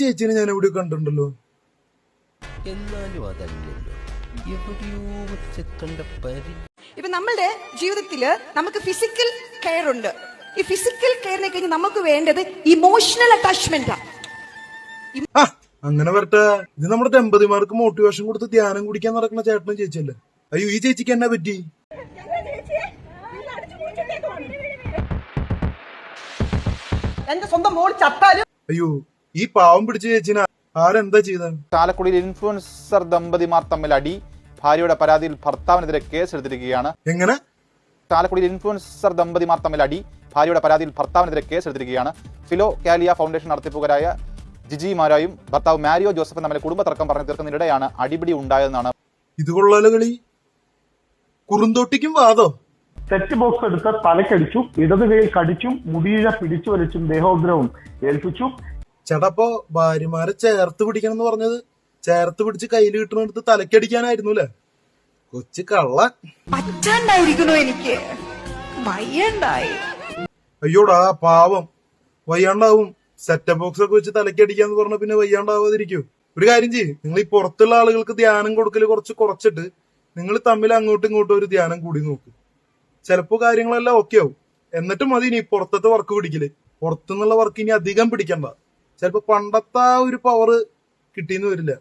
ചേച്ചിനെ ഞാൻ എവിടെ കണ്ടിട്ടുണ്ടല്ലോ. എന്നാലും അതല്ലല്ലോ, എവിടെയോ വെച്ചെത്തേണ്ട ഇപ്പൊ നമ്മളുടെ ജീവിതത്തില് നമുക്ക് ഫിസിക്കൽ കെയർ ഉണ്ട്. ഈ ഫിസിക്കൽ കെയറിനെ കഴിഞ്ഞ് നമുക്ക് വേണ്ടത് ഇമോഷണൽ അറ്റാച്ച്മെന്റാ. അങ്ങനെ വരട്ടെ. ഇത് നമ്മുടെ ദമ്പതിമാർക്ക് മോട്ടിവേഷൻ കൊടുത്ത് ധ്യാനം കുടിക്കാൻ നടക്കുന്ന ചേട്ടനും ചേച്ചിയല്ലേ. അയ്യോ, ഈ ചേച്ചിക്ക് എന്നാ പറ്റി? എന്റെ സ്വന്തം മോൾ ചത്താലും അയ്യോ, ഈ പാവം പിടിച്ച ചേച്ചിനെ ആരെന്താ ചെയ്ത? ചാലക്കുടിയിൽ ഇൻഫ്ലുവൻസർ ദമ്പതിമാർ തമ്മിൽ അടി, ഭാര്യയുടെ പരാതിയിൽ ഭർത്താവിനെതിരെ കേസ് എടുത്തിരിക്കുകയാണ്. എങ്ങനെ? ചാലക്കുടിയിൽ ഇൻഫ്ലുവൻസർ ദമ്പതിമാർ തമ്മിൽ അടി, ഭാര്യയുടെ പരാതിയിൽ ഭർത്താവിനെതിരെ കേസ് എടുത്തിരിക്കുകയാണ്. ഫിലോ കാലിയ ഫൗണ്ടേഷൻ നടത്തിപ്പുകാരായ ജിജി മാരായും ഭർത്താവ് മാരിയോ ജോസഫും തമ്മിൽ കുടുംബ തർക്കം പറഞ്ഞു തീർക്കുന്നതിനിടെയാണ് അടിപിടി ഉണ്ടായതെന്നാണ്. ഇത് കൊള്ളാലോ കളി. കുറുന്തോട്ടിക്കും വാദോ. സെറ്റ് ബോക്സ് എടുത്ത് തലക്കടിച്ചു, ഇടത് കൈയിൽ കടിച്ചും മുടിയിഴ പിടിച്ചു വലിച്ചും ദേഹോദ്രവം ഏൽപ്പിച്ചു. ചേട്ടപ്പോ ഭാര്യമാരെ ചേർത്ത് പിടിക്കണം എന്ന് പറഞ്ഞത് ചേർത്ത് പിടിച്ച് കയ്യിൽ കിട്ടുന്നിടത്ത് തലക്കടിക്കാനായിരുന്നു അല്ലേ? കൊച്ചു കള്ളൻ. പറ്റാണ്ടായിരിക്കണോ എനിക്ക്? വയ്യണ്ടായി. അയ്യോടാ പാവം, വയ്യാണ്ടാവും. സെറ്റപ്പ് ബോക്സ് ഒക്കെ വെച്ച് തലക്കടിക്കാന്ന് പറഞ്ഞ പിന്നെ വയ്യാണ്ടാവാതിരിക്കൂ. ഒരു കാര്യം ചെയ്യും, നിങ്ങൾ ഈ പുറത്തുള്ള ആളുകൾക്ക് ധ്യാനം കൊടുക്കല് കുറച്ചിട്ട് നിങ്ങൾ തമ്മിൽ അങ്ങോട്ടും ഇങ്ങോട്ടും ഒരു ധ്യാനം കൂടി നോക്കും. ചിലപ്പോ കാര്യങ്ങളെല്ലാം ഓക്കെ ആവും. എന്നിട്ട് മതി ഇനി പുറത്തത്തെ വർക്ക് പിടിക്കല്. പുറത്തുനിന്നുള്ള വർക്ക് ഇനി അധികം പിടിക്കണ്ട. ചിലപ്പോ പണ്ടത്തെ ആ ഒരു പവർ കിട്ടിയെന്ന് വരില്ല.